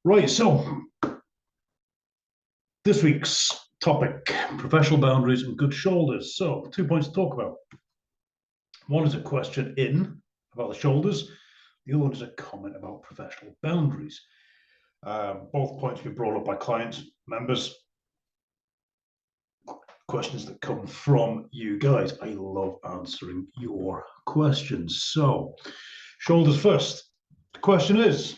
Right, so this week's topic, professional boundaries and good shoulders. So 2 points to talk about. One is a question in about the shoulders. The other one is a comment about professional boundaries. Both points were brought up by clients, members, questions that come from you guys. I love answering your questions. So shoulders first. The question is,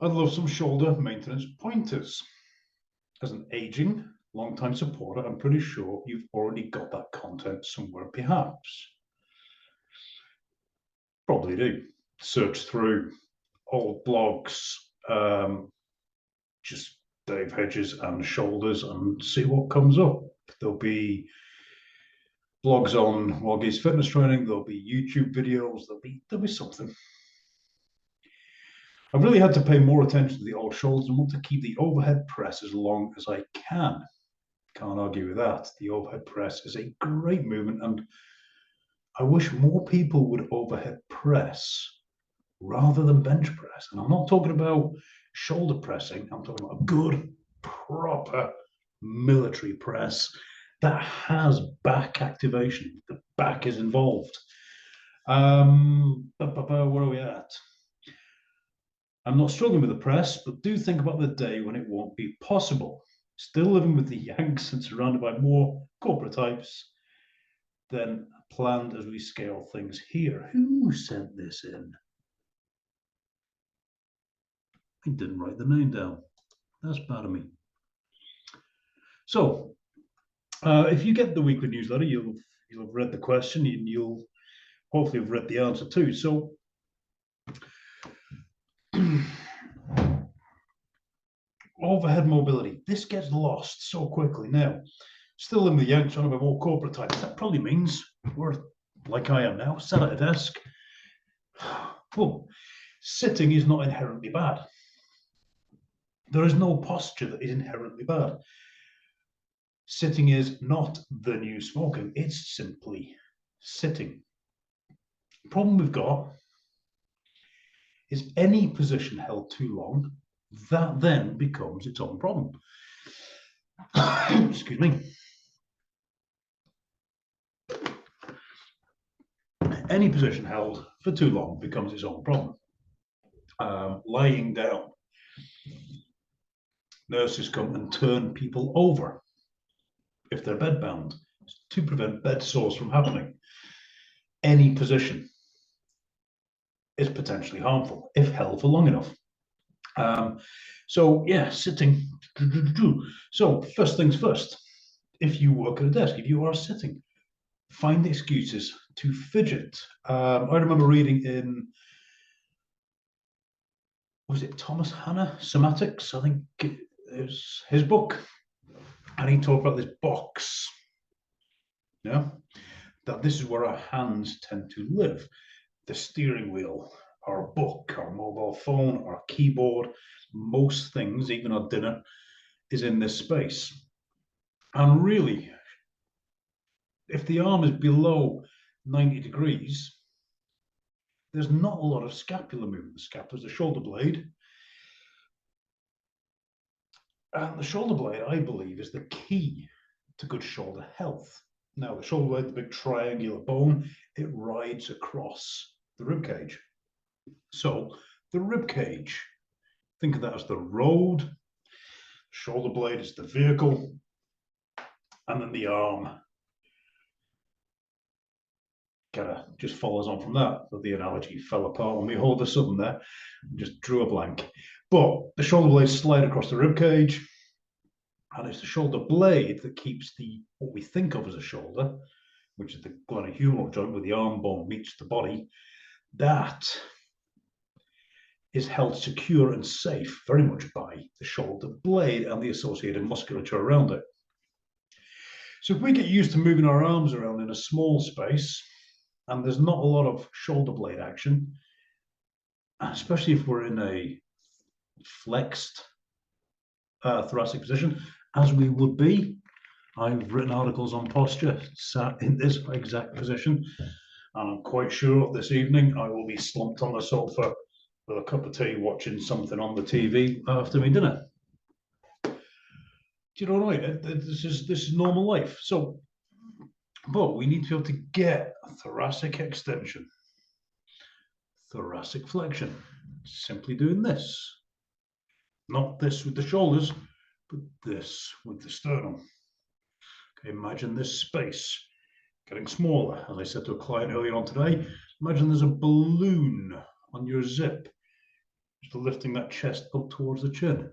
I'd love some shoulder maintenance pointers. As an aging, long-time supporter, I'm pretty sure you've already got that content somewhere, perhaps. Probably do. Search through old blogs, just Dave Hedges and shoulders, and see what comes up. There'll be blogs on Woggy's fitness training, there'll be YouTube videos, there'll be something. I've really had to pay more attention to the old shoulders and want to keep the overhead press as long as I can. Can't argue with that. The overhead press is a great movement, and I wish more people would overhead press rather than bench press. And I'm not talking about shoulder pressing, I'm talking about a good, proper military press that has back activation. The back is involved. Where are we at? I'm not struggling with the press, but do think about the day when it won't be possible. Still living with the Yanks and surrounded by more corporate types than planned as we scale things here. Who sent this in? I didn't write the name down. That's bad of me. So, if you get the weekly newsletter, you'll have read the question and you'll hopefully have read the answer too. So, overhead mobility. This gets lost so quickly now. Still in the Yanks, trying to be more corporate types. That probably means we're like I am now, sat at a desk. Well, sitting is not inherently bad. There is no posture that is inherently bad. Sitting is not the new smoking. It's simply sitting. The problem we've got is any position held too long, that then becomes its own problem. Excuse me. Any position held for too long becomes its own problem. Lying down. Nurses come and turn people over if they're bedbound to prevent bed sores from happening. Any position is potentially harmful if held for long enough. So yeah, sitting. So first things first, if you work at a desk, if you are sitting, find excuses to fidget. I remember reading in, was it Thomas Hanna, Somatics? I think it was his book. And he talked about this box, yeah, that this is where our hands tend to live. The steering wheel, our book, our mobile phone, our keyboard, most things, even our dinner, is in this space. And really, if the arm is below 90 degrees, there's not a lot of scapular movement. The scapula is the shoulder blade. And the shoulder blade, I believe, is the key to good shoulder health. Now, the shoulder blade, the big triangular bone, it rides across the rib cage. So the rib cage, think of that as the road, shoulder blade is the vehicle, and then the arm kind of just follows on from that. So the analogy fell apart on me all of a sudden there, just drew a blank. But the shoulder blades slide across the rib cage, and it's the shoulder blade that keeps what we think of as a shoulder, which is the glenohumeral joint where the arm bone meets the body, that is held secure and safe very much by the shoulder blade and the associated musculature around it. So if we get used to moving our arms around in a small space, and there's not a lot of shoulder blade action, especially if we're in a flexed thoracic position, as we would be. I've written articles on posture, sat in this exact position, and I'm quite sure this evening I will be slumped on the sofa with a cup of tea, watching something on the TV after my dinner. Do you know what I mean? This is normal life. So, but we need to be able to get a thoracic extension, thoracic flexion, simply doing this. Not this with the shoulders, but this with the sternum. Okay, imagine this space getting smaller. As I said to a client earlier on today, imagine there's a balloon on your zip, just lifting that chest up towards the chin,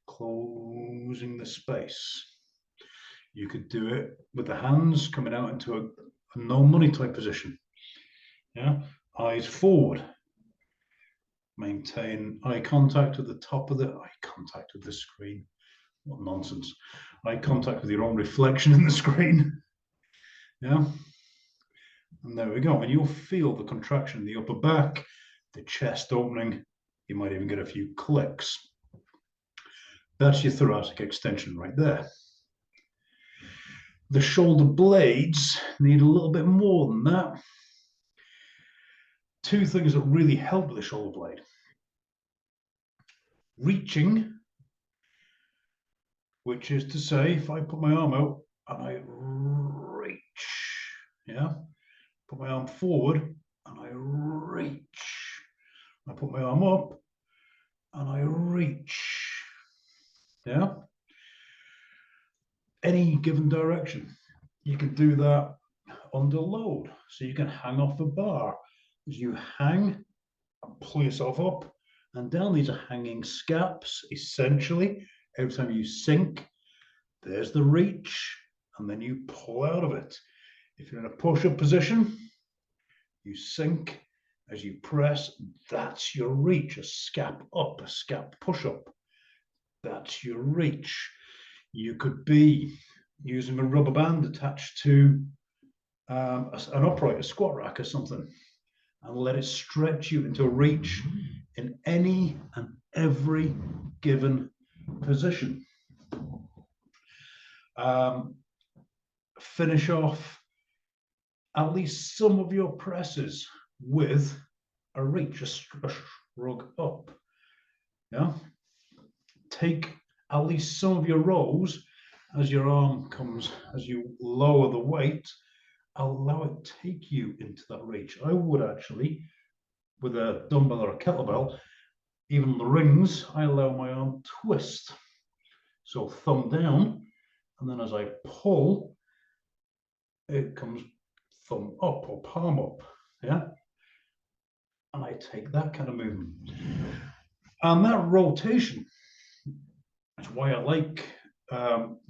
closing the space. You could do it with the hands coming out into a no money type position. Yeah, eyes forward. Maintain eye contact at the top of the screen. What nonsense. Eye contact with your own reflection in the screen. Yeah. And there we go. And you'll feel the contraction in the upper back, the chest opening. You might even get a few clicks. That's your thoracic extension right there. The shoulder blades need a little bit more than that. Two things that really help with the shoulder blade. Reaching, which is to say, if I put my arm out and I reach, yeah, put my arm forward and I reach. I put my arm up and I reach, yeah. Any given direction. You can do that under load. So you can hang off a bar. As you hang and pull yourself up and down, these are hanging scaps, essentially. Every time you sink, there's the reach, and then you pull out of it. If you're in a push-up position, you sink. As you press, that's your reach. A scap up, a scap push-up. That's your reach. You could be using a rubber band attached to an upright, a squat rack or something, and let it stretch you into a reach in any and every given position. Finish off at least some of your presses with a reach, a shrug up. Yeah. Take at least some of your rows as your arm comes, as you lower the weight, allow it take you into that reach. I would actually, with a dumbbell or a kettlebell, even the rings, I allow my arm twist. So thumb down, and then as I pull, it comes thumb up or palm up, yeah? And I take that kind of movement. And that rotation is why I like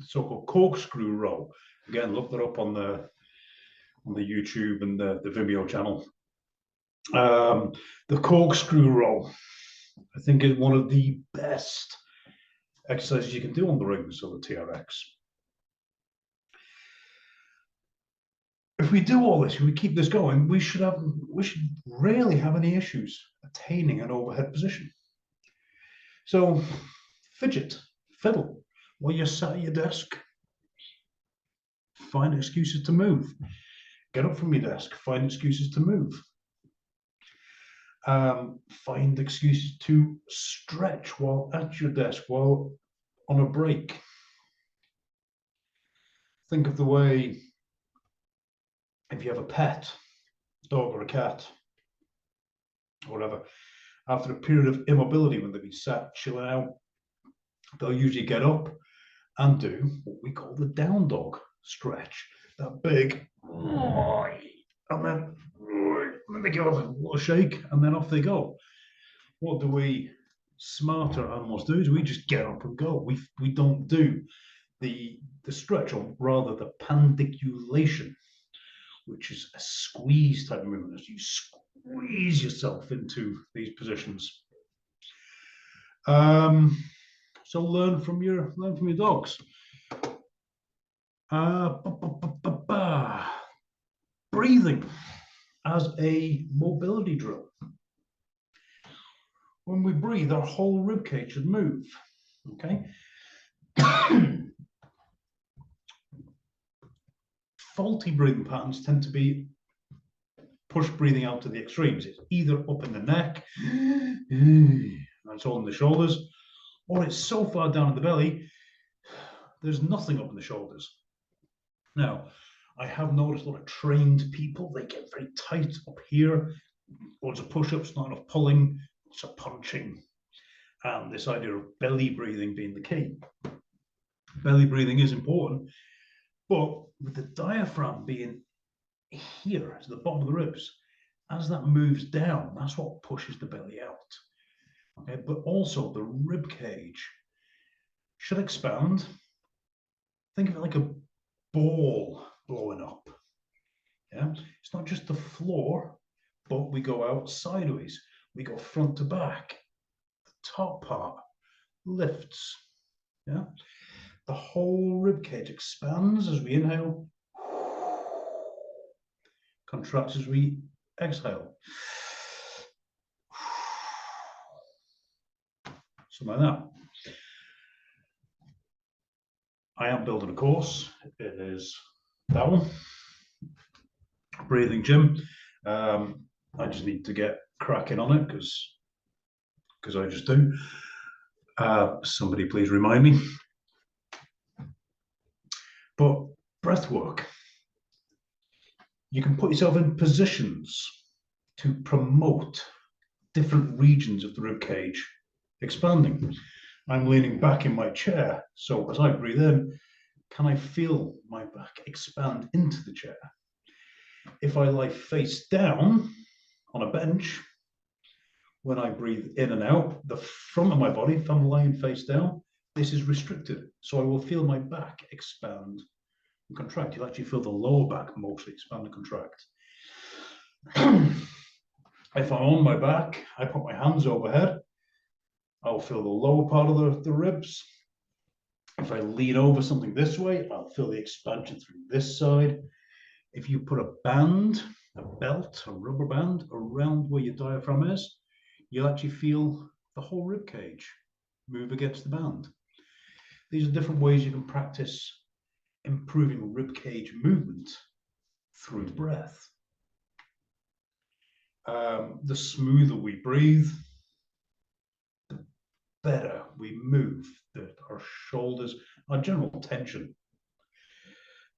so-called corkscrew row. Again, look that up on the YouTube and the Vimeo channel. The corkscrew row, I think, is one of the best exercises you can do on the rings or the TRX. If we do all this, if we keep this going, we should rarely have any issues attaining an overhead position. So fidget, fiddle, while you're sat at your desk, find excuses to move. Get up from your desk, find excuses to move. Find excuses to stretch while at your desk, while on a break. Think of the way, if you have a pet, dog or a cat, or whatever, after a period of immobility, when they've been sat chilling out, they'll usually get up and do what we call the down dog stretch. That big, and then they give a little shake, and then off they go. What do we smarter animals do? Is we just get up and go. We don't do the stretch, or rather the pandiculation, which is a squeeze type of movement, as you squeeze yourself into these positions. So learn from your dogs. Breathing as a mobility drill. When we breathe, our whole rib cage should move. Okay. Faulty breathing patterns tend to be push breathing out to the extremes. It's either up in the neck, and it's all in the shoulders, or it's so far down in the belly, there's nothing up in the shoulders. Now, I have noticed a lot of trained people, they get very tight up here, loads of push-ups, not enough pulling, lots of punching, and this idea of belly breathing being the key. Belly breathing is important, but with the diaphragm being here to the bottom of the ribs, as that moves down, that's what pushes the belly out. Okay, but also the rib cage should expand. Think of it like a ball blowing up. Yeah, it's not just the floor, but we go out sideways. We go front to back. The top part lifts. Yeah, the whole rib cage expands as we inhale, contracts as we exhale. Something like that. I am building a course. It is that one, Breathing Gym. I just need to get cracking on it because I just do. Somebody please remind me. But breath work, you can put yourself in positions to promote different regions of the rib cage expanding. I'm leaning back in my chair, so as I breathe in, can I feel my back expand into the chair? If I lie face down on a bench, when I breathe in and out, the front of my body, if I'm lying face down, this is restricted. So I will feel my back expand and contract. You'll actually feel the lower back mostly expand and contract. If I'm on my back, I put my hands overhead, I'll feel the lower part of the ribs. If I lean over something this way, I'll feel the expansion through this side. If you put a band, a belt, a rubber band around where your diaphragm is, you'll actually feel the whole rib cage move against the band. These are different ways you can practice improving rib cage movement through breath. The smoother we breathe, the better we move. Our shoulders, our general tension,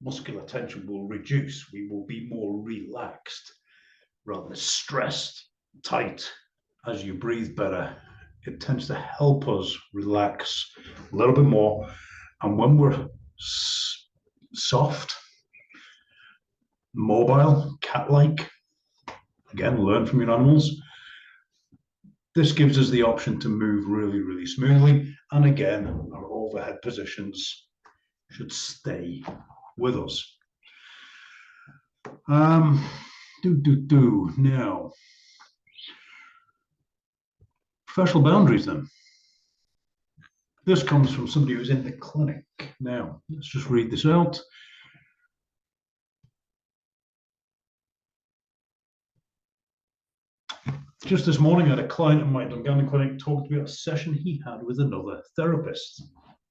muscular tension will reduce. We will be more relaxed rather than stressed, tight. As you breathe better, it tends to help us relax a little bit more. And when we're soft, mobile, cat-like, again, learn from your animals, this gives us the option to move really, really smoothly. And again, our overhead positions should stay with us. Now, professional boundaries then. This comes from somebody who's in the clinic. Now, let's just read this out. Just this morning, I had a client in my Dungannon clinic talk to me about a session he had with another therapist.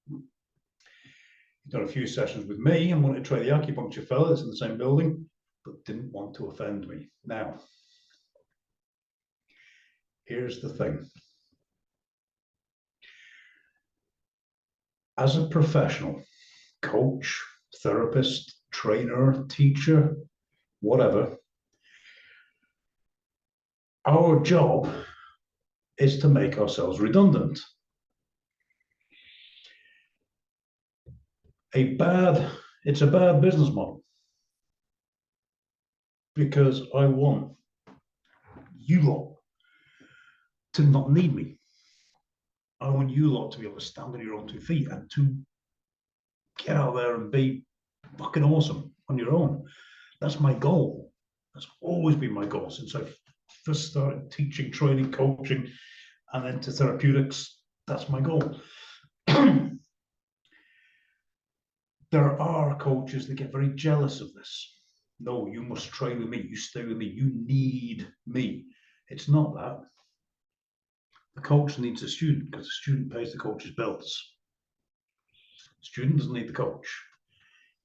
He'd done a few sessions with me and wanted to try the acupuncture fellow that's in the same building, but didn't want to offend me. Now, here's the thing. As a professional, coach, therapist, trainer, teacher, whatever, our job is to make ourselves redundant. It's a bad business model because I want you lot to not need me. I want you lot to be able to stand on your own 2 feet and to get out there and be fucking awesome on your own. That's my goal. That's always been my goal since I first started teaching, training, coaching, and then to therapeutics. That's my goal. There are coaches that get very jealous of this. No, you must train with me. You stay with me. You need me. It's not that. The coach needs a student because the student pays the coach's bills. The student doesn't need the coach.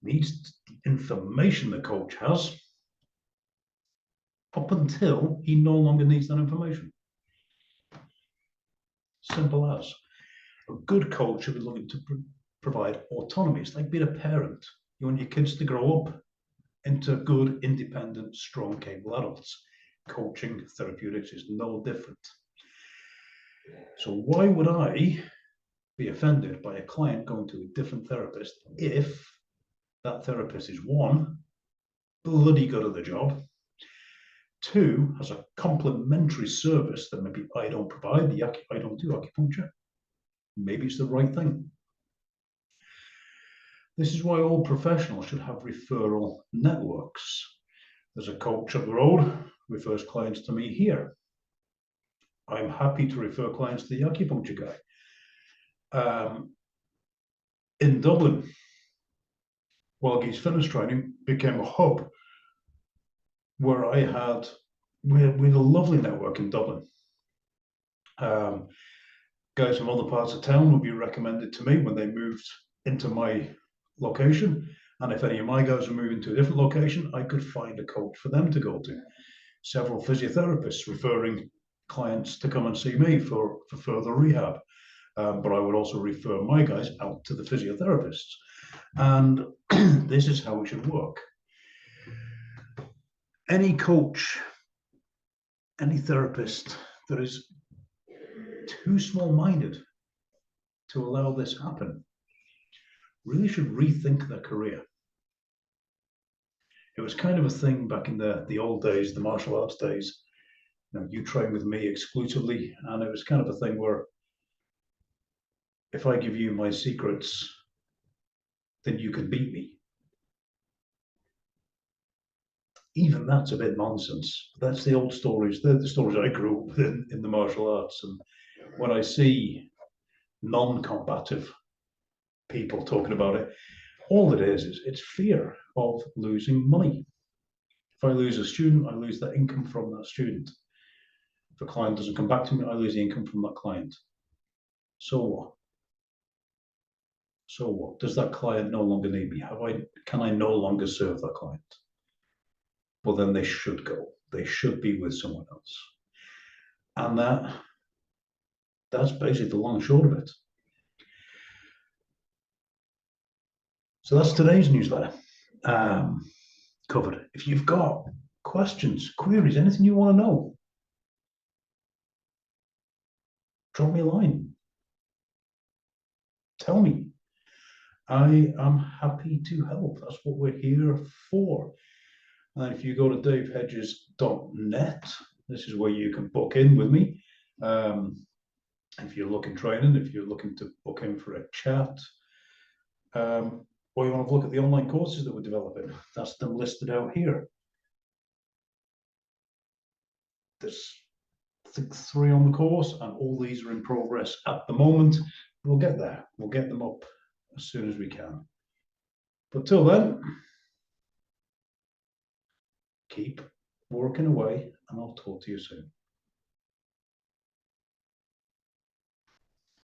He needs the information the coach has up until he no longer needs that information. Simple as. A good coach should be looking to provide autonomy. It's like being a parent. You want your kids to grow up into good, independent, strong, capable adults. Coaching therapeutics is no different. So why would I be offended by a client going to a different therapist if that therapist is, one, bloody good at the job, two, has a complementary service that maybe I don't provide, I don't do acupuncture, maybe it's the right thing. This is why all professionals should have referral networks. There's a coach up the road, refers clients to me here. I'm happy to refer clients to the acupuncture guy. In Dublin, Walgies Fitness Training became a hub where we had a lovely network in Dublin. Guys from other parts of town would be recommended to me when they moved into my location. And if any of my guys were moving to a different location, I could find a coach for them to go to. Several physiotherapists referring clients to come and see me for further rehab. But I would also refer my guys out to the physiotherapists. And this is how it should work. Any coach, any therapist that is too small-minded to allow this happen really should rethink their career. It was kind of a thing back in the old days, the martial arts days. You train with me exclusively, and it was kind of a thing where if I give you my secrets, then you can beat me. Even that's a bit nonsense. That's the old stories. They're the stories I grew up in the martial arts. And when I see non-combative people talking about it, all it is it's fear of losing money. If I lose a student, I lose that income from that student. If a client doesn't come back to me, I lose the income from that client. So what? So what? Does that client no longer need me? Can I no longer serve that client? Well, then they should go. They should be with someone else. And that's basically the long and short of it. So that's today's newsletter covered. If you've got questions, queries, anything you want to know, drop me a line. Tell me. I am happy to help. That's what we're here for. And if you go to davehedges.net, this is where you can book in with me. If you're looking training, if you're looking to book in for a chat, or you want to look at the online courses that we're developing, that's them listed out here. There's, I think, 3 on the course, and all these are in progress at the moment. We'll get there. We'll get them up as soon as we can. But till then, keep working away, and I'll talk to you soon.